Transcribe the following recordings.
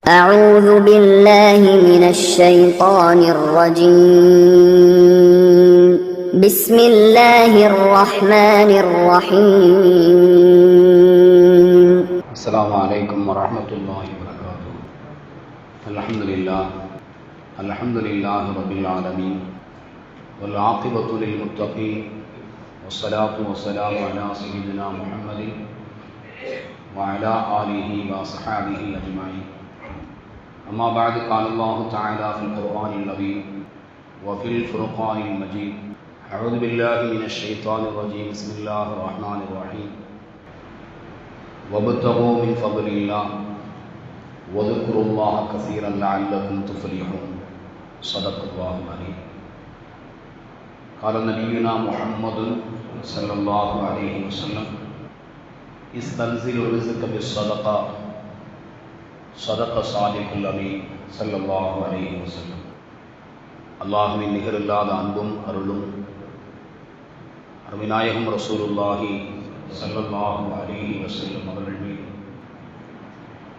أعوذ بالله من الشيطان الرجيم بسم الله الرحمن الرحيم السلام عليكم ورحمة الله وبركاته. الحمد لله رب العالمين والعاقبة للمتقين والصلاة والسلام على سيدنا محمد وعلى آله وصحبه أجمعين. أما بعد قال الله تعالى في القرآن العظيم وفي الفرقان المجيد أعوذ بالله من الشيطان الرجيم بسم الله الرحمن الرحيم وابتغوا من فضل الله واذكروا الله كثيرا لعلكم تفلحون صدق الله العظيم. قال نبينا محمد صلى الله عليه وسلم استنزل الرزق بالصدقة صدق صادق الأمين صلى الله عليه وسلم. அல்லாஹ்வின் நிகரில்லாத அன்பும் அருளும் அருமைநாயகம் ரசூலுல்லாஹி ஸல்லல்லாஹு அலைஹி வஸல்லம் அவர்கள் மீதும்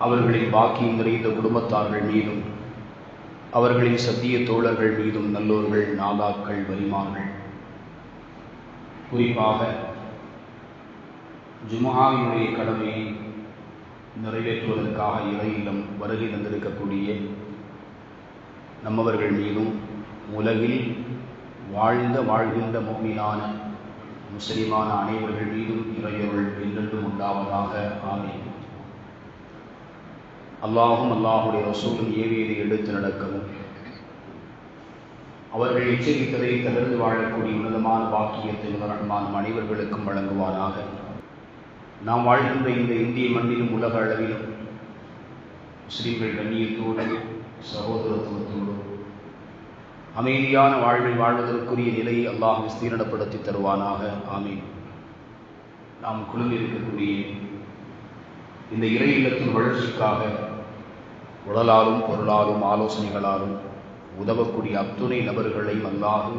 அவர்களின் பாக்கியம் நிறைந்த குடும்பத்தார்கள் மீதும் அவர்களின் சத்திய தோழர்கள் மீதும் நல்லோர்கள் நாதாக்கள் வலிமார்கள் குறிப்பாக ஜும்ஆவினுடைய கடமையை நிறைவேற்றுவதற்காக இறையிலும் வருகை தந்திருக்கக்கூடிய நம்மவர்கள் மீதும் உலகில் வாழ்கின்ற முஃமினான முஸ்லிமான அனைவர்கள் மீதும் இறையருள் என்றென்றும் உண்டாவதாக ஆமீன். அல்லாஹும் அல்லாஹுடைய ரசூலும் ஏவியதை எடுத்து நடக்கவும் அவர்கள் எச்சரித்ததை தகர்ந்து வாழக்கூடிய உன்னதமான பாக்கியத்தை ரஹ்மான் அனைவர்களுக்கும் வழங்குவானாக. நாம் வாழ்கின்ற இந்த இந்திய மண்ணிலும் உலக அளவிலும் முஸ்லிம்கள் கண்ணியத்தோடு சகோதரத்துவத்தோடு அமைதியான வாழ்வை வாழ்வதற்குரிய நிலையை அல்லாஹ் விஸ்தீரணப்படுத்தி தருவானாக ஆமீன். நாம் குழுமிருக்கக்கூடிய இந்த இறை இல்லத்தின் வளர்ச்சிக்காக உடலாலும் பொருளாலும் ஆலோசனைகளாலும் உதவக்கூடிய அத்துணை நபர்களையும் அல்லாஹ்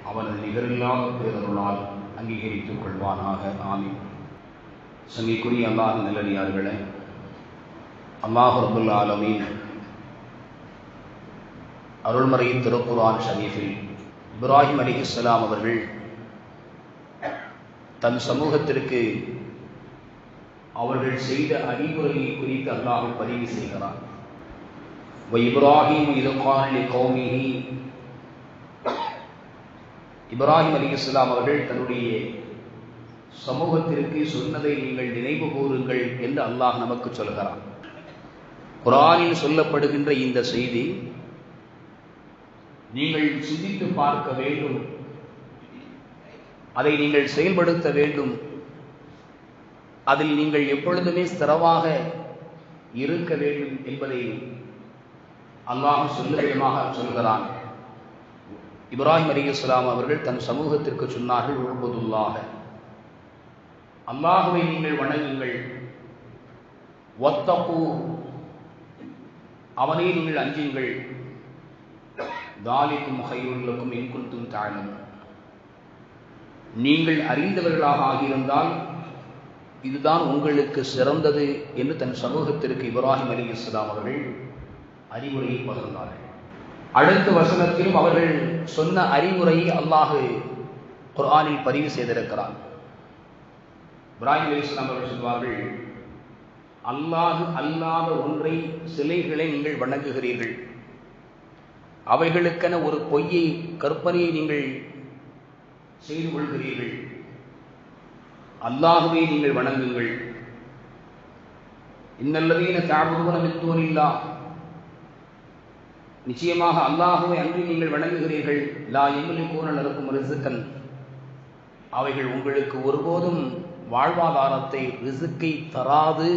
அவனது நிகரில்லாத பேரருளால் அங்கீகரித்துக் கொள்வானாக ஆமீன். சங்கைக்குரிய அல்லாஹ் நல்லடியார்களே, அல்லாஹ் ரப்புல் ஆலமீன் அருள்மறை திருக்குர்ஆன் ஷரீஃபில் இப்ராஹிம் அலைஹிஸ்ஸலாம் அவர்கள் தன் சமூகத்திற்கு அவர்கள் செய்த அறிவுரையை குறித்து அல்லாஹ் பதிவு செய்கிறார். இப்ராஹிம் இذ قال لقومه இப்ராஹிம் அலைஹிஸ்ஸலாம் அவர்கள் தன்னுடைய சமூகத்திற்கு சொன்னதை நீங்கள் நினைவு கூறுங்கள் என்று அல்லாஹ் நமக்கு சொல்கிறார். குர்ஆனில் சொல்லப்படுகின்ற இந்த செய்தி நீங்கள் சிந்தித்து பார்க்க வேண்டும், அதை நீங்கள் செயல்படுத்த வேண்டும், அதில் நீங்கள் எப்பொழுதுமே ஸ்திரமாக இருக்க வேண்டும் என்பதை அல்லாஹ் சொல்ல விதமாக சொல்கிறான். இப்ராஹிம் அலைஹிஸ்ஸலாம் அவர்கள் தன் சமூகத்திற்கு சொன்னார்கள், உஅ்புதுல்லாஹ, அல்லாஹ்வை நீங்கள் வணங்குங்கள், வத்தகு, அவனை நீங்கள் அஞ்சுங்கள், தாலிக்கும் கைருல் லக்கும் இன் குன்தும் தஅலமூன், நீங்கள் அறிந்தவர்களாக ஆகியிருந்தால் இதுதான் உங்களுக்கு சிறந்தது என்று தன் சமூகத்திற்கு இப்ராஹிம் அலைஹிஸ்ஸலாம் அவர்கள் அறிவுரையை பகிர்ந்தார்கள். அடுத்த வசனத்திலும் அவர்கள் சொன்ன அறிவுரையை அல்லாஹ் குர்ஆனில் பதிவு செய்திருக்கிறார். இப்ராஹிம் அலைஹிஸ்ஸலாம் அவர்கள் சொல்வார்கள், அல்லாஹ் அல்லாத ஒன்றை, சிலைகளை நீங்கள் வணங்குகிறீர்கள், அவைகளுக்கென ஒரு பொய்யை கற்பனையை நீங்கள் செய்து கொள்கிறீர்கள், அல்லாஹ்வை நீங்கள் வணங்குங்கள். இன்னல்லதீன தஅபுதுன மின் தூனில்லாஹ், நிச்சயமாக அல்லாஹ்வை அன்றி நீங்கள் வணங்குகிறீர்கள், லா யம்லிகூன லக்கும் ரிஸ்கன், அவைகள் உங்களுக்கு ஒருபோதும் வாழ்வாதாரத்தை, ரிஸ்கை தராது.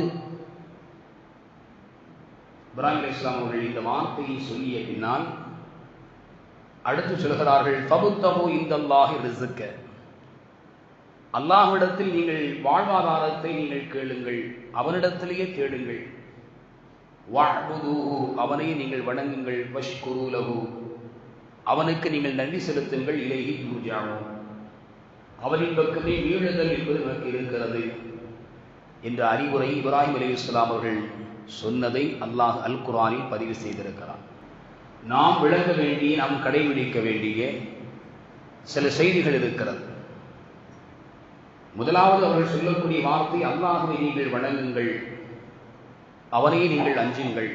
இப்ராஹிம் அலைஹிஸ்ஸலாம் அவர்கள் இந்த வார்த்தையை சொல்லிய பின்னால் அடுத்து சொல்கிறார்கள், ஃபபுத்தகு இந்தல்லாஹி ரிஸ்க, அல்லாஹ்விடத்தில் நீங்கள் வாழ்வாதாரத்தை நீங்கள் கேளுங்கள், அவனிடத்திலேயே தேடுங்கள். வஅ்புதுஹு, அவனை நீங்கள் வணங்குங்கள். வஷ்குரு லஹு, அவனுக்கு நீங்கள் நன்றி செலுத்துங்கள். இலைஹி துர்ஜஊன், அவனின் பக்கமே மீளுதல் என்பது நமக்கு இருக்கிறது என்ற அறிவுரை இப்ராஹிம் அலைஹிஸ்ஸலாம் அவர்கள் சொன்னதை அல்லாஹ் அல் குர்ஆனில் பதிவு செய்திருக்கிறார். நாம் விளங்க வேண்டிய, நாம் கடைபிடிக்க வேண்டிய சில செய்திகள் இருக்கிறது. முதலாவது அவர்கள் சொல்லக்கூடிய வார்த்தை, அல்லாஹ்வை நீங்கள் வணங்குங்கள், அவரையே நீங்கள் அஞ்சுங்கள்.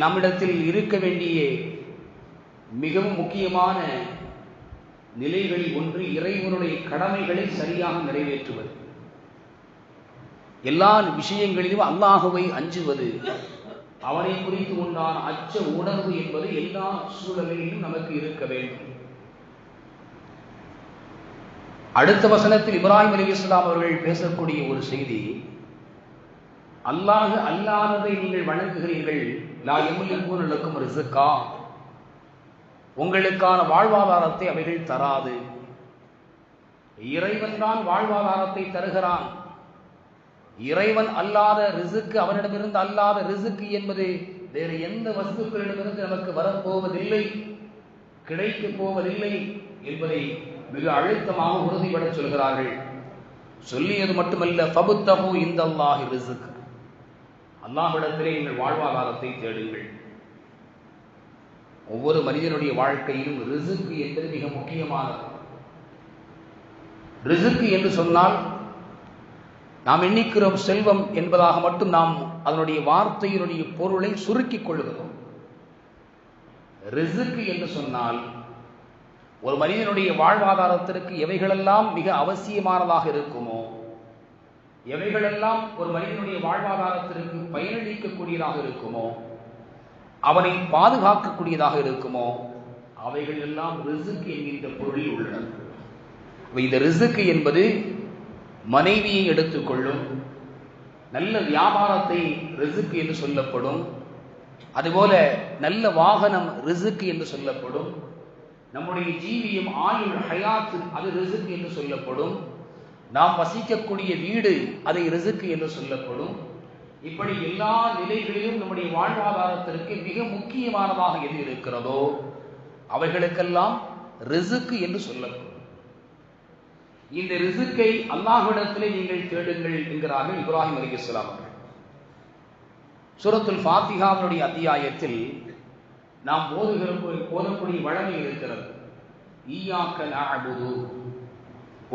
நம்மிடத்தில் இருக்க வேண்டிய மிகவும் முக்கியமான நிலைகளில் ஒன்று இறைவனுடைய கடமைகளை சரியாக நிறைவேற்றுவது. எல்லா விஷயங்களிலும் அல்லாஹ்வை அஞ்சுவது, அவனை குறித்து உண்டான அச்ச உணர்வு என்பது எல்லா சூழலிலும் நமக்கு இருக்க வேண்டும். அடுத்த வசனத்தில் இப்ராஹிம் அலைஹிஸ்ஸலாம் அவர்கள் பேசக்கூடிய ஒரு செய்தி, அல்லாஹ் அல்லாததை நீங்கள் வணங்குகிறீர்கள், லா யம்லிகூன லக்கும் ரிஸ்கா, உங்களுக்கான வாழ்வாதாரத்தை அவைகள் தராது. இறைவன் தான் வாழ்வாதாரத்தை தருகிறான். இறைவன் அல்லாத ரிஸ்க், அவனிடமிருந்து அல்லாத ரிஸ்க் என்பது வேறு எந்த வஸ்துக்களிடமிருந்து நமக்கு வரப்போவதில்லை, கிடைக்கப் போவதில்லை என்பதை மிக அழுத்தமாக உறுதிபட சொல்கிறார்கள். சொல்லியது மட்டுமல்ல, ஃபபுத்தஹு இந்தல்லாஹி ரிஸ்க், அல்லாஹ்விடத்திலே நீங்கள் வாழ்வாதாரத்தை தேடுங்கள். ஒவ்வொரு மனிதனுடைய வாழ்க்கையிலும் ரிஸ்க் என்பது மிக முக்கியமானது. ரிஸ்க் என்று சொன்னால் நாம் எண்ணிக்கிறோம் செல்வம் என்பதாக மட்டும் நாம் அதனுடைய வார்த்தையினுடைய பொருளை சுருக்கிக் கொள்கிறோம். ரிஸ்க் என்று சொன்னால் ஒரு மனிதனுடைய வாழ்வாதாரத்திற்கு எவைகளெல்லாம் மிக அவசியமானதாக இருக்குமோ, எவைகளெல்லாம் ஒரு மனிதனுடைய வாழ்வாதாரத்திற்கு பயனளிக்கக்கூடியதாக இருக்குமோ, அவனை பாதுகாக்கக்கூடியதாக இருக்குமோ, அவைகள் எல்லாம் ரிஸ்க் என்கின்ற பொருளில் உள்ளன. இந்த ரிஸ்க் என்பது மனைவியை எடுத்துக்கொள்ளும், நல்ல வியாபாரத்தை ரிஸ்க் என்று சொல்லப்படும், அதுபோல நல்ல வாகனம் ரிஸ்க் என்று சொல்லப்படும், நம்முடைய ஜீவியம் ஆயுள் ஹயாத் அது ரிஸ்க் என்று சொல்லப்படும், நாம் வசிக்கக்கூடிய வீடு அதை ரிஸ்க் என்று சொல்லப்படும். இப்படி எல்லா நிலைகளிலும் நம்முடைய வாழ்வாதாரத்திற்கு மிக முக்கியமானதாக எது இருக்கிறதோ அவைகளுக்கெல்லாம் ரிஸ்க் என்று சொல்லப்படும். இந்த ரிஸ்கை அல்லாஹ்விடத்திலே நீங்கள் தேடுங்கள் என்கிறார்கள் இப்ராஹிம் அலைஹிஸ்ஸலாம் அவர்கள். சூரத்துல் ஃபாத்திஹாவுடைய அத்தியாயத்தில் நாம் ஓதக்கூடிய வழமை இருக்கிறது. ஈயாக்க நஅபுது,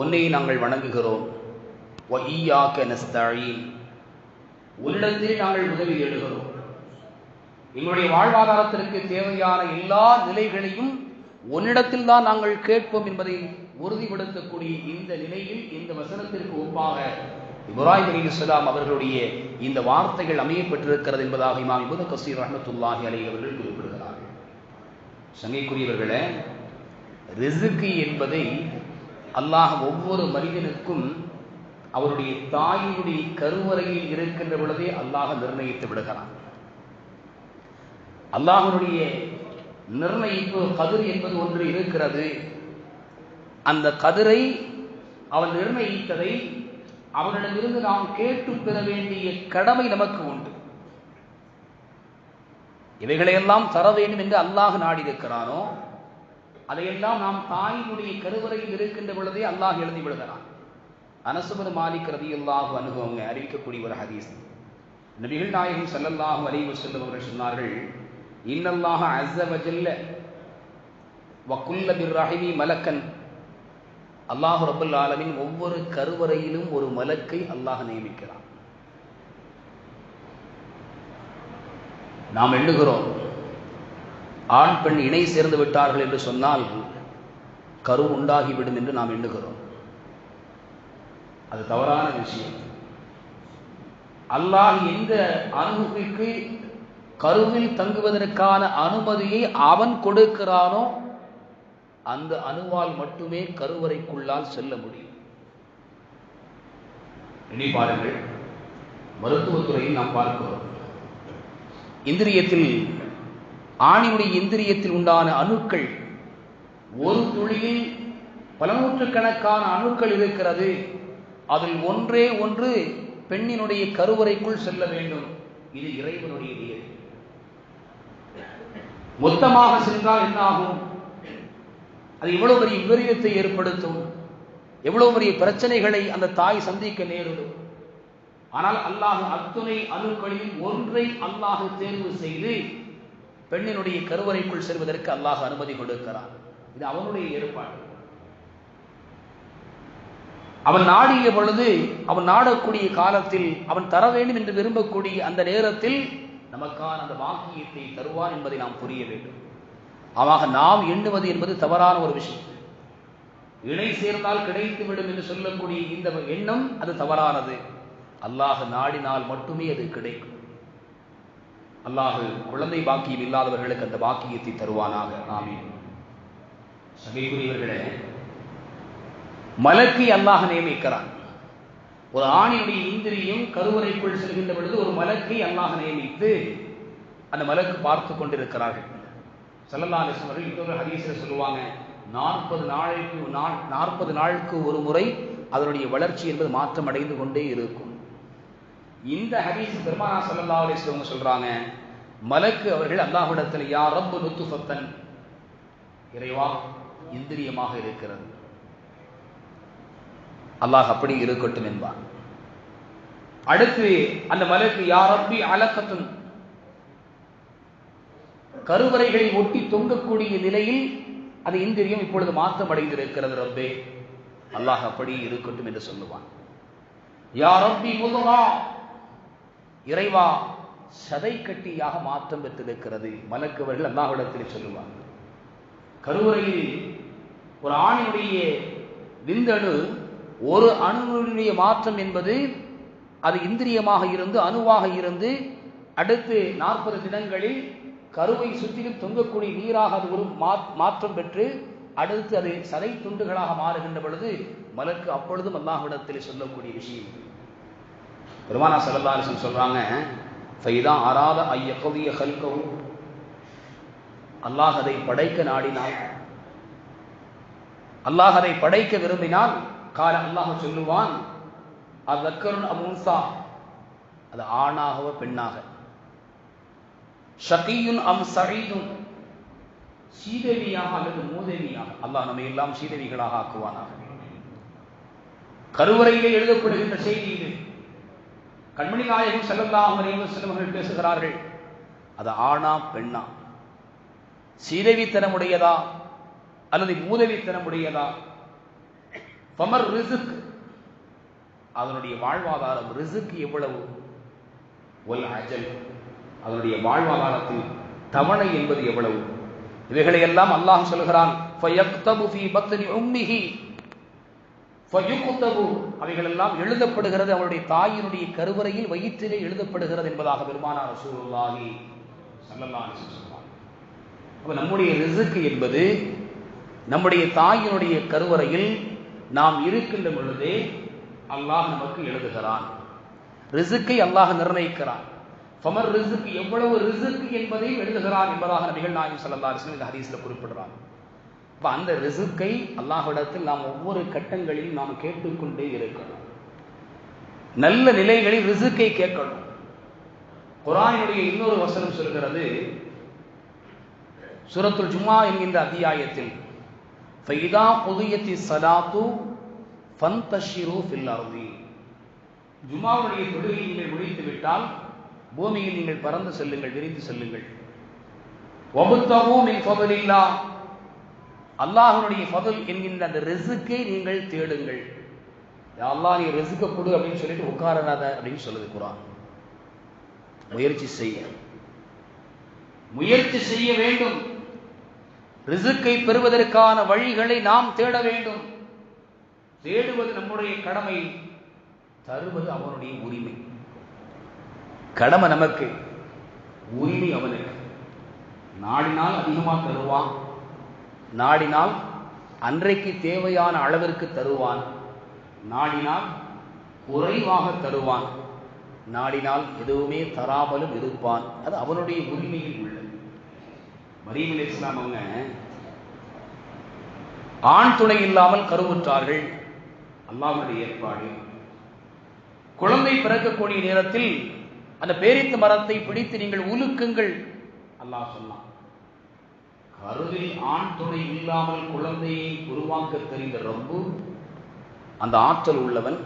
உன்னை நாங்கள் வணங்குகிறோம், வ ஈயாக்க நஸ்தஈன், உன்னிடத்திலே நாங்கள் உதவி தேடுகிறோம். எங்களுடைய வாழ்வாதாரத்திற்கு தேவையான எல்லா நிலைகளையும் உன்னிடத்தில் தான் நாங்கள் கேட்போம் என்பதை உறுதிப்படுத்தக்கூடிய இந்த நிலையில் இந்த வசனத்திற்கு ஒப்பாக இப்ராஹிம் அலைஹிஸ்ஸலாம் அவர்களுடைய இந்த வார்த்தைகள் அமையப்பட்டிருக்கிறது என்பதாக இமாம் இப்னு கஸீர் ரஹ்மத்துல்லாஹி அலைஹி அவர்கள் குறிப்பிடுகிறார்கள். சங்கைக்குரியவர்களே, ரிஸ்க் என்பதை அல்லாஹ் ஒவ்வொரு மனிதனுக்கும் அவருடைய தாயினுடைய கருவறையில் இருக்கின்ற பொழுதே அல்லாஹ் நிர்ணயித்து விடுகிறான். அல்லாஹ்வுடைய நிர்ணயிப்பு கதிர் என்பது ஒன்று இருக்கிறது. அந்த கதிரை அவன் நிர்ணயித்ததை அவனிடமிருந்து நாம் கேட்டு பெற வேண்டிய கடமை நமக்கு உண்டு. இவைகளையெல்லாம் தர வேண்டும் என்று அல்லாஹ் நாடி இருக்கிறானோ அதையெல்லாம் நாம் தாயினுடைய கருவறையில் இருக்கின்ற பொழுதே அல்லாஹ் எழுதி விடுகிறான். அனஸ் பின் மாலிக் ரலியல்லாஹு அன்ஹு அவங்க அறிவிக்கக்கூடிய ஒரு ஹதீஸ், நபிகள் நாயகம் ஸல்லல்லாஹு அலைஹி வஸல்லம் அவர்கள் சொன்னார்கள், இன்னல்லாஹ அஸ்ஸ வஜல்ல வ குல்ல பிர்ரஹிமி மலக்கன், அல்லாஹ் ரப்பல் ஆலமீன் ஒவ்வொரு கருவறையிலும் ஒரு மலக்கை அல்லாஹ் நியமிக்கிறான். நாம் எண்ணுகிறோம் ஆண் பெண் இணை சேர்ந்து விட்டார்கள் என்று சொன்னால் கரு உண்டாகிவிடும் என்று நாம் எண்ணுகிறோம். அது தவறான விஷயம். அல்லாஹ் எந்த அணுகுக்கு கருவில் தங்குவதற்கான அனுமதியை அவன் கொடுக்கிறானோ அந்த அணுவால் மட்டுமே கருவறைக்குள்ளால் செல்ல முடியும். இனி பாருங்கள், மருத்துவத்துறையில் நாம் பார்க்கிறோம், இந்திரியத்தில் ஆணினுடைய இந்திரியத்தில் உண்டான அணுக்கள், ஒரு துளியில் பல நூற்றுக்கணக்கான அணுக்கள் இருக்கிறது. அதில் ஒன்றே ஒன்று பெண்ணினுடைய கருவறைக்குள் செல்ல வேண்டும். இது இறைவனுடைய நியதி. மொத்தமாக சென்றால் என்ன ஆகும்? அது எவ்வளவு பெரிய விபரீதத்தை ஏற்படுத்தும், எவ்வளவு பெரிய பிரச்சனைகளை அந்த தாய் சந்திக்க நேரிடும். ஆனால் அல்லாஹ் அத்துணை அணுக்களில் ஒன்றை அல்லாஹ் தேர்வு செய்து பெண்ணினுடைய கருவறைக்குள் செல்வதற்கு அல்லாஹ் அனுமதி கொடுக்கிறான். இது அவனுடைய ஏற்பாடு. அவன் நாடிய பொழுது, அவன் நாடக்கூடிய காலத்தில், அவன் தர வேண்டும் என்று விரும்பக்கூடிய அந்த நேரத்தில் நமக்கான அந்த வாக்கியத்தை தருவான் என்பதை நாம் புரிய வேண்டும். ஆக நாம் எண்ணுவது என்பது தவறான ஒரு விஷயம். இணை சேர்ந்தால் கிடைத்துவிடும் என்று சொல்லக்கூடிய இந்த எண்ணம் அது தவறானது. அல்லாஹ் நாடினால் மட்டுமே அது கிடைக்கும். அல்லாஹ் குழந்தை பாக்கியம் இல்லாதவர்களுக்கு அந்த பாக்கியத்தை தருவானாக. ஆமீன். சபைக்குரியவர்களே, மலக்கை அல்லாஹ் நியமிக்கிறான். ஒரு ஆணினுடைய இந்திரியம் கருவறைக்குள் செல்கின்ற பொழுது ஒரு மலக்கை அல்லாஹ் நியமித்து அந்த மலக்கு பார்த்து கொண்டிருக்கிறார்கள். ஸல்லல்லாஹு அலைஹி வஸல்லம் இன்னொரு ஹதீஸில் சொல்லுவாங்க, 40 நாளுக்கு ஒரு முறை அதனுடைய வளர்ச்சி என்பது மாற்றம் அடைந்து கொண்டே இருக்கும். இந்த ஹதீஸ் பெருமானார் ஸல்லல்லாஹு அலைஹி வஸல்லம் சொல்றாங்க, மலக்கு அவர்கள் அல்லாஹ்விடத்தில் யா ரப்பு நுத்ஃபத்தன், இறைவா இந்திரியமாக இருக்கிறது, அல்லாஹ் அப்படி இருக்கட்டும் என்பார். அடுத்து அந்த மலக்கு யா ரப்பி அலகத்துன், கருவறைகளை ஒட்டி தொங்கக்கூடிய நிலையில் அந்த இந்திரியம் இப்பொழுது மாற்றம் அடைந்திருக்கிறது, ரப்பே அல்லாஹ் அப்படி இருக்கட்டும் என்று சொல்லுவான். யா ரப்பி முதுகா, இறைவா சதை கட்டியாக மாற்றம் பெற்றிருக்கிறது, மலக்குவர்கள் அல்லாஹ்விடத்தில் சொல்லுவாங்க. கருவறையில் ஒரு ஆணினுடைய விந்தணு ஒரு அணுவினுடைய மாற்றம் என்பது அது இந்திரியமாக இருந்து அணுவாக இருந்து அடுத்து 40 தினங்களில் கருவை சுற்றிலும் தொங்கக்கூடிய நீராக அது ஒரு மாற்றம் பெற்று அடுத்து அது சதை துண்டுகளாக மாறுகின்ற பொழுது மலக்கு அப்பொழுதும் அல்லாஹ்விடத்தில் சொல்லக்கூடிய விஷயம். பெருமானார் ஸல்லல்லாஹு அலைஹி வஸல்லம் சொல்றாங்க, ஃபைதா அராத ஐயகவிய ஹல்கஹு, அல்லாஹ் அதை படைக்க நாடினால், அல்லாஹ் அதை படைக்க விரும்பினால், கால அல்லாஹ் சொல்லுவான், அஸ்ஸக்கருன் அம் உன்ஸா, அது ஆணாகவோ பெண்ணாக, ஷகீயுன் அம் சஈதுன், சீதேவியாக அல்லது மூதேவியாக, அல்லாஹ் நம்மை எல்லாம் சீதேவிகளாக ஆக்குவானாக. கருவறையிலே எழுதப்படுகின்ற செய்தி இது. கண்மணி நாயகம் ஸல்லல்லாஹு அலைஹி வஸல்லம் அவர்கள் பேசுகிறார்கள், அது ஆணா பெண்ணா, சீதேவித்தனமுடையதா அல்லது மூதேவித்தனமுடையதா, ஃபமர் ரிஸ்க், அதனுடைய வாழ்வாதாரம், ரிஸ்க் எவ்வளவு, வல் அஜல், அதனுடைய வாழ்வாதாரத்தில் தவணை என்பது எவ்வளவு, இவைகளை எல்லாம் அல்லாஹ் சொல்கிறான். ஃபயக்தபு ஃபீ பத்னி உம்மிஹி ஃபயுக்தபு, அவைகள் எல்லாம் எழுதப்படுகிறது அவருடைய தாயினுடைய கருவறையில் வயிற்றிலே எழுதப்படுகிறது என்பதாக பெருமானார் ரசூலுல்லாஹி ஸல்லல்லாஹு அலைஹி வஸல்லம். அப்ப நம்முடைய ரிஸ்க் என்பது நம்முடைய தாயினுடைய கருவறையில் நாம் இருக்கின்ற பொழுதே அல்லாஹ் நமக்கு எழுதுகிறான். ரிஸ்கை அல்லாஹ் நிர்ணயிக்கிறான். ஃபமர் ரிஸ்க், எவ்வளவு ரிஸ்க் என்பதை எழுதுகிறான் என்பதாக நபிகள் நாயகம் ஸல்லல்லாஹு அலைஹி வஸல்லம் இந்த ஹதீஸ்ல குறிப்பிடுறார். அப்ப அந்த ரிஸ்கை அல்லாஹ்விடத்தில் நாம் ஒவ்வொரு கட்டங்களிலும் நாம் கேட்டுக்கொண்டே இருக்கணும். நல்ல நிலைகளில் ரிஸ்கை கேட்கணும். குர்ஆனினுடைய இன்னொரு வசனம் சொல்கிறது, சூரத்துல் ஜும்ஆ என்கின்ற அத்தியாயத்தில், ஃபைதா குதியத்தி ஸலாத்து ஃபந்தஷிரு ஃபில் அர்தி, ஜும்ஆவுடைய தொழுகையை நீங்கள் முடித்து விட்டால் பூமியில் நீங்கள் பறந்து செல்லுங்கள், விரிந்து செல்லுங்கள். வபுத்தகு மின் ஃபضலில்லாஹ், அல்லாஹ்வுடைய ஃபضல் என்கின்ற அந்த ரிஸ்கை நீங்கள் தேடுங்கள். யா அல்லாஹ் நீ ரிஸ்கை கொடு அப்படின்னு சொல்லிட்டு உட்காராத அப்படின்னு சொல்லுது குர்ஆன். முயற்சி செய்ய வேண்டும். ரிஸ்கை பெறுவதற்கான வழிகளை நாம் தேட வேண்டும். தேடுவது நம்முடைய கடமை, தருவது அவனுடைய உரிமை. கடமை நமக்கு, உரிமை அவனுக்கு. நாடினால் அதிகமாக தருவான், நாடினால் அன்றைக்கு தேவையான அளவிற்கு தருவான், நாடினால் குறைவாக தருவான், நாடினால் எதுவுமே தராமலும் இருப்பான். அது அவனுடைய உரிமையில் உள்ளது. மரியம் அலைஹிஸ்ஸலாம் அவங்க ஆண் துணை இல்லாமல் கருவுற்றார்கள், அல்லாஹ்வுடைய ஏற்பாடு. குழந்தை பிறக்கக்கூடிய நேரத்தில் அந்த பேரித்த மரத்தை பிடித்து நீங்கள் உலுக்குங்கள் அல்லாஹ் சொன்னான். கருவில் ஆண் துணை இல்லாமல் குழந்தையை உருவாக்க தெரிந்த ரப்பு, அந்த ஆற்றல் உள்ளவன்,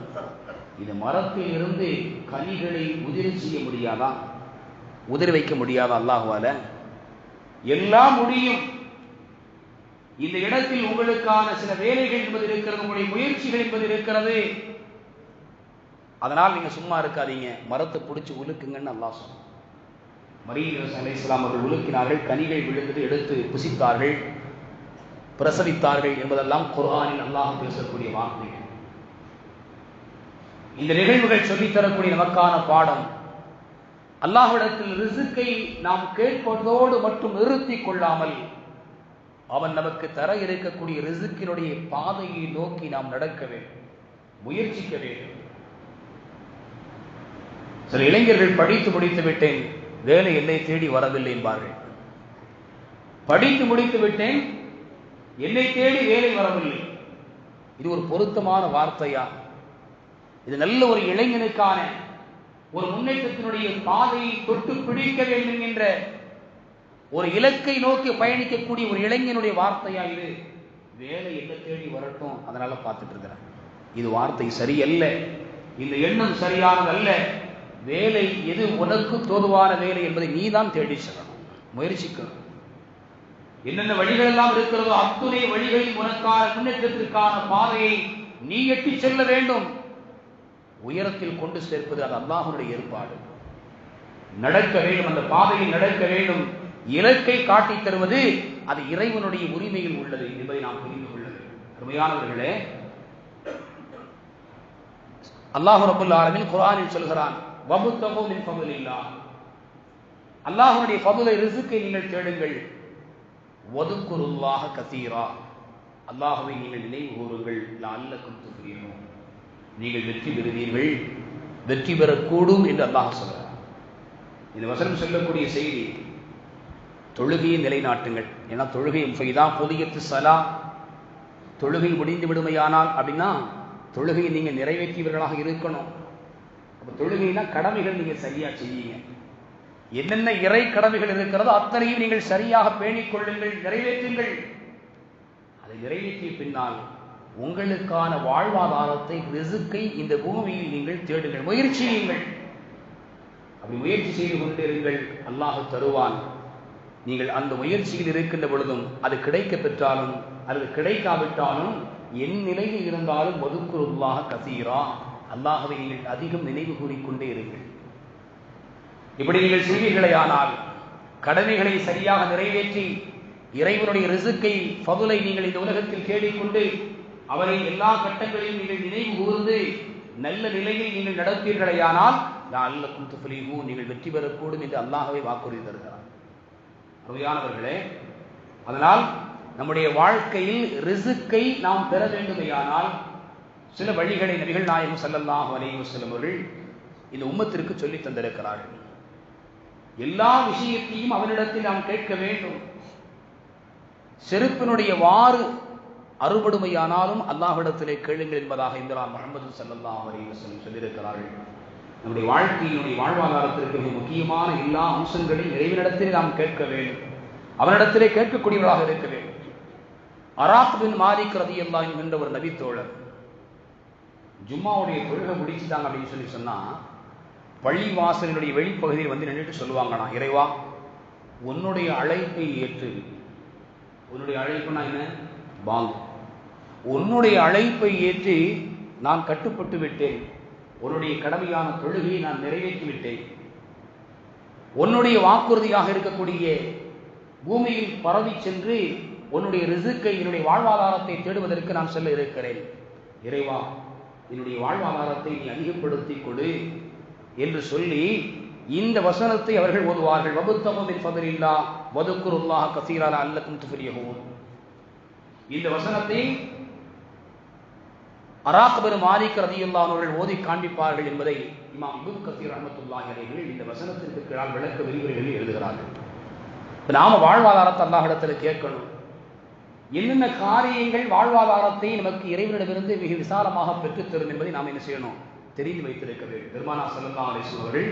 இந்த மரத்தில் இருந்து கனிகளை உதிர செய்ய முடியாதா? உதிர வைக்க முடியாதா அல்லாஹ்வால? எல்லாம் முடியும். இந்த இடத்தில் உங்களுக்கான சில வேலைகள் என்பது இருக்கிறது, உங்களுடைய முயற்சிகள் என்பது இருக்கிறது. அதனால் நீங்க சும்மா இருக்காதீங்க, மரத்தை பிடிச்சி உலுக்குங்கன்னு அல்லாஹ் சொன்னார். மரியம் அலைஹிஸ்ஸலாம் அவர்கள் உலுக்கினார்கள், கனிகள் விழுந்தது, எடுத்து புசித்தார்கள், பிரசவித்தார்கள் என்பதெல்லாம் குர்ஆனில் அல்லாஹ் பேசக்கூடிய வார்த்தைகள். இந்த நிகழ்வுகள் சொல்லித்தரக்கூடிய நமக்கான பாடம், அல்லாஹ்விடத்தில் ரிஸ்கை நாம் கேட்பதோடு மட்டும் நிறுத்தி கொள்ளாமல் அவன் நமக்கு தர இருக்கக்கூடிய ரிஸ்கினுடைய பாதையை நோக்கி நாம் நடக்க வேண்டும், முயற்சிக்க வேண்டும். சில இளைஞர்கள் படித்து முடித்து விட்டேன், வேலை என்னை தேடி வரவில்லை என்பார்கள். படித்து முடித்து விட்டேன், என்னை தேடி வேலை வரவில்லை. இது ஒரு பொருத்தமான வார்த்தையா? இது நல்ல ஒரு இளைஞனுக்கான ஒரு முன்னேற்றத்தினுடைய பாதையை தொட்டு பிடிக்க வேண்டும் என்ற ஒரு இலக்கை நோக்கி பயணிக்கக்கூடிய ஒரு இளைஞனுடைய வார்த்தையா இது? வேலை என்ன தேடி வரட்டும், அதனால பார்த்துட்டு இருக்கிறேன். இது வார்த்தை சரியல்ல, இந்த எண்ணம் சரியானதல்ல. வேலை எது உனக்கு தோதுவான வேலை என்பதை நீ தான் தேடி செல்லணும், முயற்சிக்கணும். என்னென்ன வழிகள் எல்லாம் இருக்கிறதோ அத்துணை வழிகளில் உனக்கான முன்னேற்றத்திற்கான பாதையை நீ எட்டி செல்ல வேண்டும். உயரத்தில் கொண்டு சேர்ப்பது அது அல்லாஹ்வுடைய ஏற்பாடு. நடக்க வேண்டும், அந்த பாதையில் நடக்க வேண்டும். இலக்கை காட்டித் தருவது அது இறைவனுடைய உரிமையில் உள்ளது என்பதை நாம் புரிந்து கொள்ள வேண்டும். அருமையானவர்களே, அல்லாஹ் ரப்பல் ஆலமீன் குர்ஆனில் சொல்கிறான், வபுத்தகு மின் ஃபضலில்லாஹ், அல்லாஹ்வுடைய ஃபضலை ரிஸ்கை நீங்கள் தேடுங்கள். வதுக்குருல்லாஹ கஸீரா, அல்லாஹ்வை நீங்கள் நினைவு கூறுங்கள். லஅல்லக்கும் துஃப்லிஹூன், நீங்கள் வெற்றி பெறுவீர்கள், வெற்றி பெறக்கூடும் என்று அல்லாஹ் சொல்கிறார். இந்த வசனம் சொல்லக்கூடிய செய்தி, தொழுகையை நிலைநாட்டுங்கள். ஏன்னா தொழுகை ஃபைதா குதியத்து ஸலா, தொழுகை முடிந்து விடுமையானால் அப்படின்னா தொழுகையை நீங்கள் நிறைவேற்றியவர்களாக இருக்கணும். அப்போ தொழுகைனா கடமைகள் நீங்கள் சரியா செய்யுங்க. என்னென்ன இறை கடமைகள் இருக்கிறதோ அத்தனையும் நீங்கள் சரியாக பேணிக் கொள்ளுங்கள், நிறைவேற்றுங்கள். அதை நிறைவேற்றிய பின்னால் உங்களுக்கான வாழ்வாதாரத்தை, ரிஸ்கை இந்த பூமியில் நீங்கள் தேடுங்கள், முயற்சியுங்கள். அப்படி முயற்சி செய்து கொண்டிருங்கள், அல்லாஹ் தருவான். நீங்கள் அந்த முயற்சியில் இருக்கின்ற பொழுதும் அது கிடைக்க பெற்றாலும் அல்லது கிடைக்காவிட்டாலும் என் நிலையில் இருந்தாலும் வதுக்குருல்லாஹ கஸீரா, அல்லாஹ்வை நீங்கள் அதிகம் நினைவு கூறிக்கொண்டே இருங்கள். இப்படி நீங்கள் செய்வீர்களேயானால், கடமைகளை சரியாக நிறைவேற்றி இறைவனுடைய ரிஸ்கை ஃபதுலை நீங்கள் இந்த உலகத்தில் தேடிக்கொண்டு அவரை எல்லா கட்டங்களிலும் நீங்கள் நினைவு கூர்ந்து நல்ல நிலையில் நீங்கள் நடப்பீர்களேயானால் லஅல்லக்கும் துஃப்லிஹூன், நீங்கள் வெற்றி பெறக்கூடும் என்று அல்லாஹ்வை வாக்குறுதி தருகிறார். அருமையானவர்களே, அதனால் நம்முடைய வாழ்க்கையில் ரிஸ்கை நாம் பெற வேண்டுமையானால் சில வழிகளை நபிகள் நாயகம் ஸல்லல்லாஹு அலைஹி வஸல்லம் அவர்கள் இந்த உம்மத்திற்கு சொல்லி தந்திருக்கிறார்கள். எல்லா விஷயத்தையும் அவனிடத்தில் நாம் கேட்க வேண்டும். செருப்பினுடைய வாறு அறுபடுமையானாலும் அல்லாஹ்விடத்திலே கேளுங்கள் என்பதாக இந்த முஹம்மது ஸல்லல்லாஹு அலைஹி வஸல்லம் சொல்லியிருக்கிறார்கள். நம்முடைய வாழ்க்கையினுடைய வாழ்வாதாரத்திற்கு மிக முக்கியமான எல்லா அம்சங்களையும் இறைவனிடத்திலே நாம் கேட்க வேண்டும், அவனிடத்திலே கேட்கக்கூடியவர்களாக இருக்க வேண்டும். அராக் பின் மாலிக் ரலியல்லாஹு அன்ஹு என்ற ஒரு நபி தோழர் ஜும்மாவுடைய தொழுகை முடிச்சுட்டாங்க அப்படின்னு சொன்னா பள்ளி வாசலினுடைய வெளிப்பகுதியில் வந்து நின்றுட்டு சொல்லுவாங்கண்ணா, இறைவா உன்னுடைய அழைப்பை ஏற்று, உன்னுடைய அழைப்புனா என்ன? பாங்கு. உன்னுடைய அழைப்பை ஏற்று நான் கட்டுப்பட்டு விட்டேன், உன்னுடைய கடமையான தொழுகையை நான் நிறைவேற்றி விட்டேன், உன்னுடைய வாக்குறுதியாக இருக்கக்கூடிய பூமியில் பரவி சென்று உன்னுடைய ரிஸ்கை, என்னுடைய வாழ்வாதாரத்தை தேடுவதற்கு நான் செல்ல இருக்கிறேன். இறைவா என்னுடைய வாழ்வாதாரத்தை நீ அதிகப்படுத்திக் கொடு என்று சொல்லி இந்த வசனத்தை அவர்கள் ஓதுவார்கள். வபுத்தகு மின் ஃபضலில்லாஹ் வதுக்குருல்லாஹ கஸீரா லஅல்லக்கும் துஃப்லிஹூன். இந்த வசனத்தை அராக் பின் மாலிக் ரலியல்லாஹு அன்ஹு அவர்கள் ஓதி காண்பிப்பார்கள் என்பதை இமாம் இப்னு கஸீர் ரஹ்மத்துல்லாஹி அலைஹி இந்த வசனத்திற்கு கீழால் விளக்க விரிவுரைகளில் எழுதுகிறார்கள். நாம வாழ்வாதாரத்தை அல்லாஹ்விடத்தில் கேட்கணும். என்னென்ன காரியங்கள் வாழ்வாதாரத்தை நமக்கு இறைவனிடமிருந்து மிக விசாலமாக பெற்றுத் தரும் என்பதை நாம் என்ன செய்யணும்? தெரிந்து வைத்திருக்க வேண்டும். பெருமானார் ஸல்லல்லாஹு அலைஹி வஸல்லம் அவர்கள்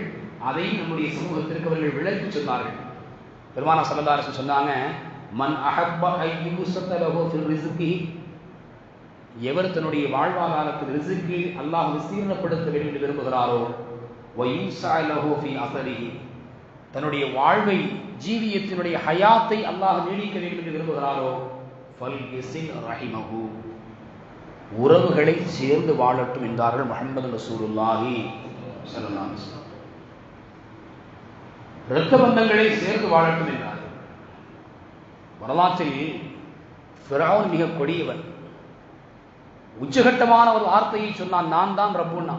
அதை நம்முடைய சமூகத்திற்கு அவர்கள் விளக்கி சொன்னார்கள். பெருமானார் ஸல்லல்லாஹு அலைஹி வஸல்லம் சொன்னாங்க, மன் அஹப்ப ஐயுஸத லஹு ஃபில் ரிஸ்கி, எவர் தன்னுடைய வாழ்வாதாரத்தில் ரிஸ்கை அல்லாஹ் விஸ்தீர்ணப்படுத்த வேண்டும் என்று விரும்புகிறாரோ தன்னுடைய வாழ்வை ஜீவியத்தினுடைய ஹயாத்தை அல்லாஹ் நீடிக்க வேண்டும் என்று விரும்புகிறாரோ உறவுகளை சேர்ந்து வாழட்டும் என்றார்கள் முஹம்மது ரசூலுல்லாஹி ஸல்லல்லாஹு அலைஹி வஸல்லம். இரத்த பந்தங்களை சேர்ந்து வாழட்டும் என்றார்கள். வரலாற்றில் ஃபிரௌன் மிக கொடியவன். உச்சகட்டமான ஒரு வார்த்தையை சொன்னான், நான் தான் ரப்புன்னா.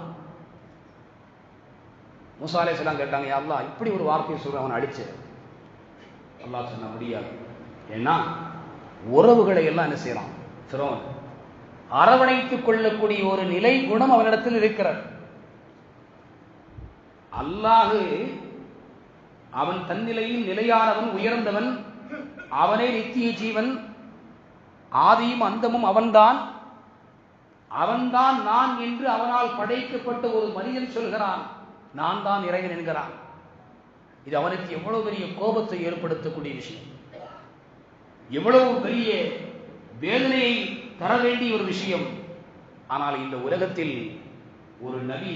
மூசா அலைஹிஸ்ஸலாம் கேட்டாங்க, யா அல்லாஹ் இப்படி ஒரு வார்த்தையை சொல்ற அவன் அடிச்சு. அல்லாஹ் சொன்ன முடியாது. ஏன்னா உறவுகளை எல்லாம் என்ன செய்யறான் ஃபிரௌன், அரவணைத்துக் கொள்ளக்கூடிய ஒரு நிலை குணம் அவனிடத்தில் இருக்கிறது. அல்லாஹ் அவன் தன்னிலையில் நிலையானவன், உயர்ந்தவன், அவனே நித்திய ஜீவன், ஆதியும் அந்தமும் அவன்தான். அவன்தான் நான் என்று அவனால் படைக்கப்பட்ட ஒரு மனிதன் சொல்கிறான், நான் தான் இறைவன் என்கிறான். இது அவனுக்கு எவ்வளவு பெரிய கோபத்தை ஏற்படுத்தக்கூடிய விஷயம், எவ்வளவு பெரிய வேதனையை தர வேண்டிய ஒரு விஷயம். ஆனால் இந்த உலகத்தில் ஒரு நபி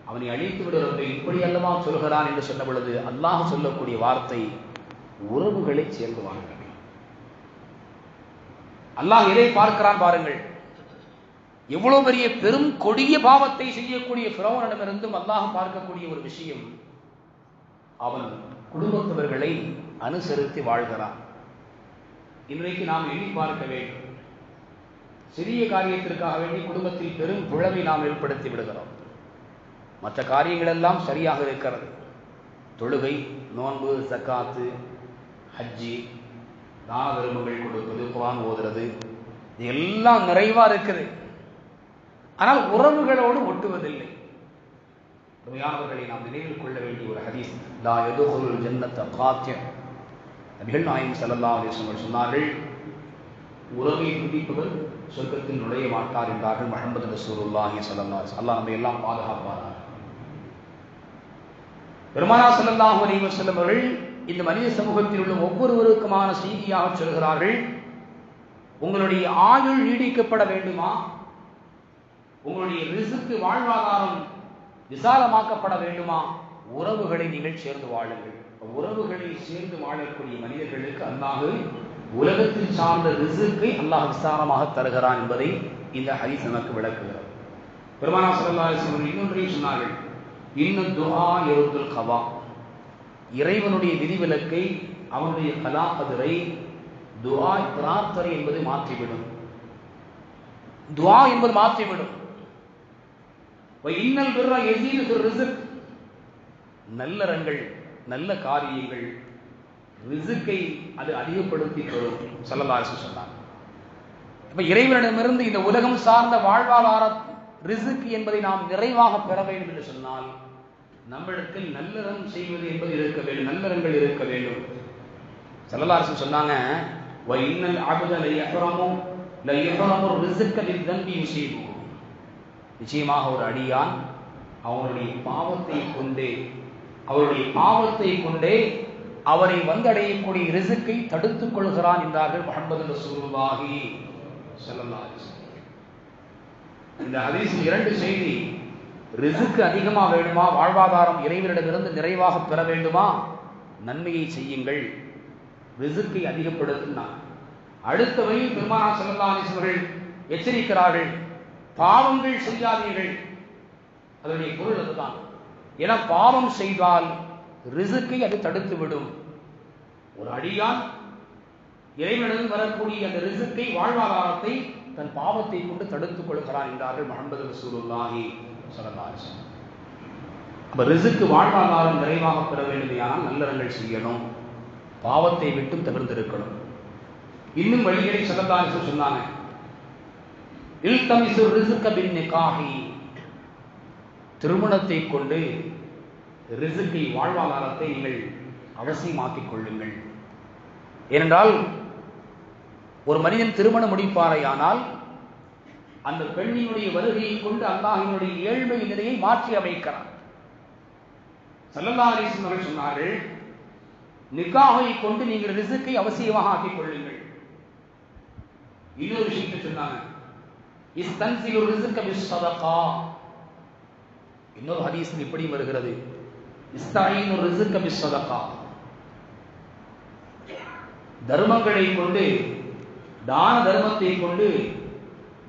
அவனை அழித்து விடுவதை இப்படி அல்லவா சொல்கிறான் என்று சொன்ன பொழுது அல்லாஹ் சொல்லக்கூடிய வார்த்தை உறவுகளை சேர்ந்து வாங்க. அல்லாஹ் எதை பார்க்கிறான் பாருங்கள். எவ்வளவு பெரிய பெரும் கொடிய பாவத்தை செய்யக்கூடிய ஃபிரௌனிடமிருந்தும் அல்லாஹ் பார்க்கக்கூடிய ஒரு விஷயம், அவன் குடும்பத்தவர்களை அனுசரித்து வாழ்கிறான். இன்றைக்கு நாம் எண்ணி பார்க்க வேண்டும், சிறிய காரியத்திற்காக வேண்டி குடும்பத்தில் பெரும் பிளவை நாம் ஏற்படுத்தி விடுகிறோம். மற்ற காரியங்கள் எல்லாம் சரியாக இருக்கிறது, தொழுகை, நோன்பு, ஜக்காத்து, ஹஜ்ஜி, தான தர்மங்கள் கொடுப்பது, குர்ஆன் ஓதுறது, இது எல்லாம் நிறைவா இருக்குது. ஆனால் உறவுகளோடு ஒட்டுவதில்லை. உண்மையானவர்களை நாம் நினைவில் கொள்ள வேண்டிய ஒரு ஹதீஸ், லா யதுகுலுல் ஜன்னத காத்திய. நபிகள் நாயகம் ஸல்லல்லாஹு அலைஹி வஸல்லம் சொன்னார்கள், உறவை துண்டிப்பவர் சொர்க்கத்தில் நுழைய மாட்டார் என்றார்கள் முஹம்மது ரசூலுல்லாஹி ஸல்லல்லாஹு அலைஹி வஸல்லம். அல்லாஹ் நம்மை எல்லாம் பாதுகாப்பானார். பெருமானார் ஸல்லல்லாஹு அலைஹி வஸல்லம் அவர்கள் இந்த மனித சமூகத்தில் உள்ள ஒவ்வொருவருக்குமான செய்தியாக சொல்கிறார்கள், உங்களுடைய ஆயுள் நீடிக்கப்பட வேண்டுமா, உங்களுடைய ரிஸ்க் வாழ்வாதாரம் விசாலமாக்கப்பட வேண்டுமா, உறவுகளை நீங்கள் சேர்ந்து வாழுங்கள். உறவுகளை சேர்ந்து வாழக்கூடிய மனிதர்களுக்கு அல்லாஹ் உலகத்தில் சார்ந்த ரிஸ்கை அல்லாஹ் விசாலமாக தருகிறான் என்பதை இந்த ஹதீஸ் நமக்கு விளக்குகிறது. பெருமானார் ஸல்லல்லாஹு அலைஹி வஸல்லம் இன்னொன்றையும் சொன்னார்கள், இன்னும் துஆ யருதுல் கவா, இறைவனுடைய விதிவிலக்கை, அவனுடைய கலா கதிரை, துஆ பிரார்த்தனை என்பது மாற்றிவிடும். துஆ என்பது மாற்றிவிடும். இன்னல் பிர்ர யஸீது ஃபிர் ரிஸ்க், நல்லறங்கள், நல்ல காரியங்கள் ரிஸ்கை அது அதிகப்படுத்தி தரும் ஸல்லல்லாஹு அலைஹி வஸல்லம் சொன்னாங்க. அப்ப இறைவனிடமிருந்து இந்த உலகம் சார்ந்த வாழ்வாதார ரிஸ்க் என்பதை நாம் நிறைவாக பெற வேண்டும் என்று சொன்னால் நம்மிடத்தில் நல்லறம் செய்வது என்பது இருக்க வேண்டும், நல்லறங்கள் இருக்க வேண்டும். ஸல்லல்லாஹு அலைஹி வஸல்லம் சொன்னாங்க, வ இன்னல் அப்த லயஹ்ரமு ரிஸ்க பிதன்பி யுஸீபு, நிச்சயமாக ஒரு அடியான் அவருடைய பாவத்தை கொண்டே அவரை வந்தடையக்கூடிய ரிஸ்கை தடுத்துக் கொள்கிறான் என்றார்கள் முஹம்மது ரசூலுல்லாஹி ஸல்லல்லாஹு அலைஹி வஸல்லம். இந்த ஹதீஸில் இரண்டு செய்தி, ரிஸ்க் அதிகமாக வேண்டுமா, வாழ்வாதாரம் இறைவனிடமிருந்து நிறைவாக பெற வேண்டுமா, நன்மையை செய்யுங்கள், ரிஸ்கை அதிகப்படுத்தினார். அடுத்த வழியில் பெருமானார் ஸல்லல்லாஹு அலைஹி வஸல்லம் எச்சரிக்கிறார்கள், பாவங்கள் செய்யாதீர்கள். அதனுடைய பொருள் அதுதான். ஏன்னா பாவம் செய்தால் ரிஸ்கை அது தடுத்து விடும். ஒரு அடியான் இறைவனிடம் வரக்கூடிய அந்த ரிஸ்கை, வாழ்வாதாரத்தை தன் பாவத்தை கொண்டு தடுத்துக் கொள்கிறான் என்றார்கள் முஹம்மது ரசூலுல்லாஹி ஸல்லல்லாஹு அலைஹி வஸல்லம். அப்ப ரிஸ்க் வாழ்வாதாரம் நிறைவாக பெற வேண்டுமானால் நல்லறங்கள் செய்யணும், பாவத்தை விட்டும் தவிர்த்திருக்கணும். இன்னும் வழிகளை ஸல்லல்லாஹு அலைஹி வஸல்லம் சொன்னாங்க, இல்தமிசு ரிஸ்க பின் நிகாஹி, திருமணத்தை கொண்டு ரிஸ்கை, வாழ்வாதாரத்தை நீங்கள் அவசியமாக்கிக் கொள்ளுங்கள். ஏனென்றால் ஒரு மனிதன் திருமணம் முடிப்பாரையானால் அந்த பெண்ணினுடைய வருகையை கொண்டு அல்லாஹ்வினுடைய ஏழ்மை நிலையை மாற்றி அமைக்கிறார். ஸல்லல்லாஹு அலைஹி வஸல்லம் சொன்னார்கள், நிகாஹை கொண்டு நீங்கள் ரிஸ்கை அவசியமாக ஆக்கிக் கொள்ளுங்கள். இன்னொரு விஷயத்தை சொன்னாங்க, இஸ்தன்சிலு ரிஸ்க பிஸ்ஸதகா. இன்னொரு ஹதீஸில் இப்படி வருகிறது, இஸ்தஈனு ரிஸ்க பிஸ்ஸதகா. தர்மங்களை கொண்டு, தான தர்மத்தை கொண்டு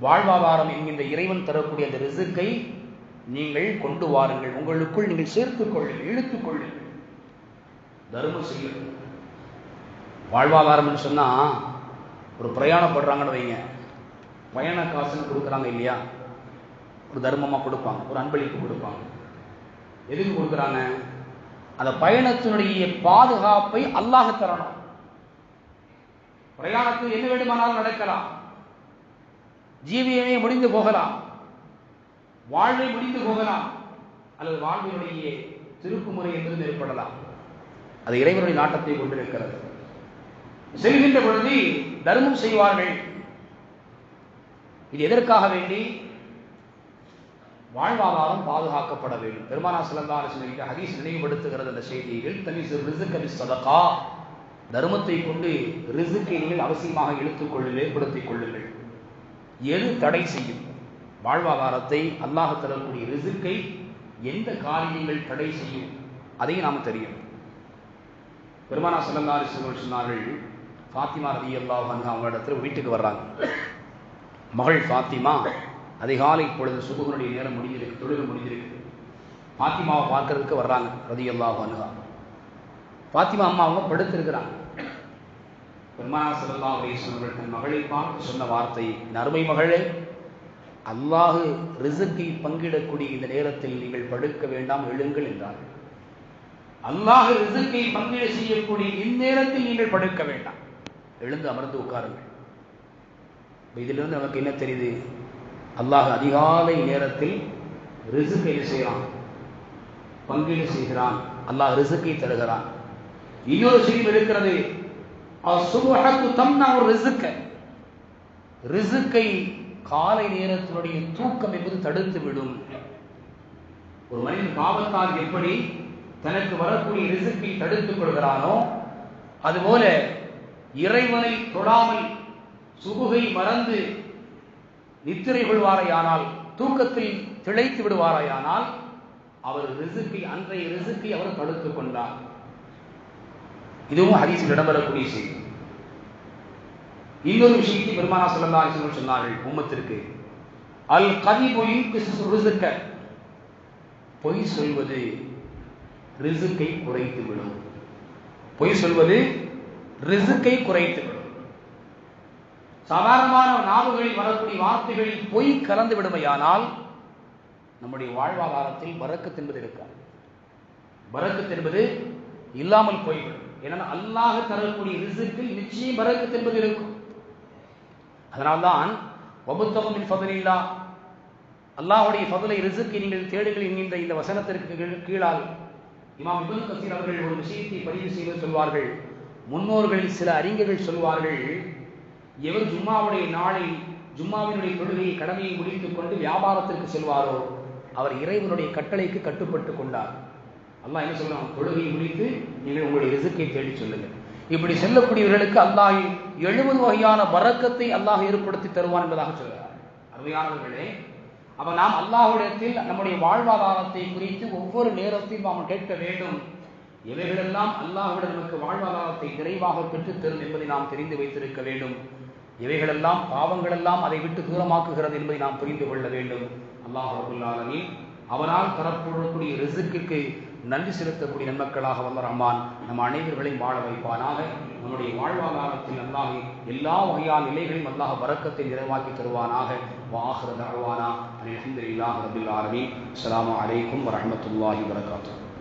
வாழ்வாதாரம் என்கின்ற இறைவன் தரக்கூடிய அந்த ரிஸ்கை நீங்கள் கொண்டு வாருங்கள், உங்களுக்குள் நீங்கள் சேர்த்துக் கொள்ளுங்கள், இழுத்துக் கொள்ளுங்கள், தர்மம் செய்யுங்கள். வாழ்வாதாரம் சொன்னா ஒரு பிரயாணப்படுறாங்கன்னு வைங்க, பயண காசுன்னு கொடுக்குறாங்க இல்லையா, ஒரு தர்மமாக கொடுப்பாங்க, ஒரு அன்பளிப்பு கொடுப்பாங்க. எதுக்கு கொடுக்குறாங்க? அந்த பயணத்தினுடைய பாதுகாப்பை அல்லாஹ் தரணும். பிரயாணத்தில் என்ன வேண்டுமானாலும் நடக்கலாம், ஜீவியமே முடிந்து போகலாம், வாழ்வை முடிந்து போகலாம், அல்லது வாழ்வினுடைய திருப்புமுறை என்பது ஏற்படலாம். அது இறைவனுடைய நாட்டத்தை கொண்டிருக்கிறது. செல்கின்ற பொழுது தர்மம் செய்வார்கள். இது எதற்காக வேண்டி? வாழ்வாதாரம் பாதுகாக்கப்பட வேண்டும். பெருமானார் ஸல்லல்லாஹு அலைஹி வஸல்லம் ஹதீஸ் நினைவுபடுத்துகிறது அந்த செய்தியில், தனிசு ரிஸ்க பிஸ்ஸதகா, தர்மத்தை கொண்டு ரிஸ்கை நீங்கள் அவசியமாக இழுத்துக் கொள்ளுங்கள், ஏற்படுத்திக் கொள்ளுங்கள். எது தடை செய்யும் வாழ்வாதாரத்தை? அல்லாஹ் தரக்கூடிய ரிஸ்கை எந்த காரியங்கள் தடை செய்யும் அதையும் நாம் தெரியும். பெருமானார் ஸல்லல்லாஹு அலைஹி வஸல்லம் சொன்னார்கள், ஃபாத்திமா ரலியல்லாஹு அன்ஹா அவங்களிடத்தில் வீட்டுக்கு வர்றாங்க. மகள் ஃபாத்திமா அதிகாலை பொழுது சுபுகனுடைய நேரம் முடிஞ்சிருக்கு, தொழுகை முடிஞ்சிருக்கு. ஃபாத்திமாவை பார்க்கறதுக்கு வர்றாங்க ரலியல்லாஹு அன்ஹா. ஃபாத்திமா அம்மா அவங்க படுத்திருக்கிறாங்க. பெருமானார் ஸல்லல்லாஹு அலைஹி வஸல்லம் தன் மகளை பார்த்து சொன்ன வார்த்தை, அருமை மகளே, அல்லாஹ் ரிஸ்கை பங்கிடக்கூடிய இந்த நேரத்தில் நீங்கள் படுக்க வேண்டாம், எழுங்கள் என்றார். அல்லாஹ் ரிஸ்கை பங்கீடு செய்யக்கூடிய இந்நேரத்தில் நீங்கள் படுக்க வேண்டாம், எழுந்து அமர்ந்து உட்காருங்கள். இதிலிருந்து நமக்கு என்ன தெரியுது? அல்லாஹ் அதிகாலை நேரத்தில் ரிஸ்கை செய்கிறான், பங்கீடு செய்கிறான், அல்லாஹ் ரிஸ்கை தருகிறான். இன்னொரு செய்தி இருக்கிறது, ரிஸ்கை காலை நேரத்தினுடைய தூக்கம் என்பது தடுத்து விடும். ஒரு மனிதன் பாவத்தால் எப்படி தனக்கு வரக்கூடிய ரிஸ்கை தடுத்துக் கொள்கிறானோ, அதுபோல இறைவனை தொழாமல் சுபுகை மறந்து நித்திரை கொள்வாரையானால், தூக்கத்தில் திளைத்து விடுவாரையானால், அவர் ரிஸ்கை, அன்றைய ரிஸ்கை அவர் தடுத்துக் கொண்டார். இதுவும் ஹதீஸில் இடம்பெறக்கூடிய செய்தி. இன்னொரு விஷயத்தை பெருமானார் ஸல்லல்லாஹு அலைஹி வஸல்லம் சொன்னார்கள் உம்மத்திற்கு, அல் கதிபு யுன்கிசு ரிஸ்க, பொய் சொல்வது ரிஸ்கை குறைத்து விடும். பொய் சொல்வது ரிஸ்கை குறைத்து விடும். சாதாரணமான நாவுகளில் வரக்கூடிய வார்த்தைகளில் பொய் கலந்து விடுமையானால் நம்முடைய வாழ்வாதாரத்தில் பரக்கத் என்பது இருக்காது, பரக்கத் என்பது இல்லாமல் போய்விடும். ஏன்னா அல்லாஹ் தரக்கூடிய ரிஸ்கில் நிச்சயம் பரக்கத் என்பது இருக்கும். அதனால்தான் வபுத்தகு மின் ஃபத்லில்லாஹ், அல்லாஹ்வுடைய ஃபத்லை ரிஸ்கை நீங்கள் தேடுங்கள் என்கின்ற இந்த வசனத்திற்கு கீழால் இமாம் இப்னு கஸீர் அவர்கள் ஒரு விஷயத்தை பதிவு செய்து சொல்வார்கள். முன்னோர்களில் சில அறிஞர்கள் சொல்வார்கள், எவர் ஜும்மாவுடைய நாளில் ஜும்மாவினுடைய தொழுகையை கடமையை முடித்துக் கொண்டு வியாபாரத்திற்கு செல்வாரோ அவர் இறைவனுடைய கட்டளைக்கு கட்டுப்பட்டு கொண்டார். அல்லாஹ் என்ன சொல்றான்? தொழுகையை முடித்து நீங்கள் உங்களுடைய ரிஸ்கை தேடி சொல்லுங்கள். இப்படி செல்லக்கூடியவர்களுக்கு அல்லாஹ் 70 வகையான பரக்கத்தை அல்லாஹ் ஏற்படுத்தி தருவான் என்பதாக சொல்கிறார். அருமையானவர்களே, அப்ப நாம் அல்லாஹ்விடத்தில் நம்முடைய வாழ்வாதாரத்தை குறித்து ஒவ்வொரு நேரத்தையும் நாம் கேட்க வேண்டும். இவைகளெல்லாம் அல்லாஹ்விடம் நமக்கு வாழ்வாதாரத்தை நிறைவாக பெற்றுத் தரும் என்பதை நாம் தெரிந்து வைத்திருக்க வேண்டும். இவைகளெல்லாம் பாவங்களெல்லாம் அதை விட்டு தூரமாக்குகிறது என்பதை நாம் புரிந்து கொள்ள வேண்டும். அல்லாஹ் ரப்பல் ஆலமீன் அவனால் தரப்படக்கூடிய ரிஸ்கிற்கு நன்றி செலுத்தக்கூடிய நன்மக்களாக வல்ல ரஹ்மான் நம் அனைவர்களையும் வாழ வைப்பானாக. நம்முடைய வாழ்வாதாரத்தில் அல்லாஹ் எல்லா வகையான நிலைகளையும் அல்லாஹ் பரக்கத்தை நிறைவாக்கி தருவானாக. வாஹிரு தஅவானா அல்ஹம்துலில்லாஹி ரப்பில் ஆலமீன். அஸ்ஸலாமு அலைக்கும் வரஹ்மத்துல்லாஹி வபரகாத்துஹு.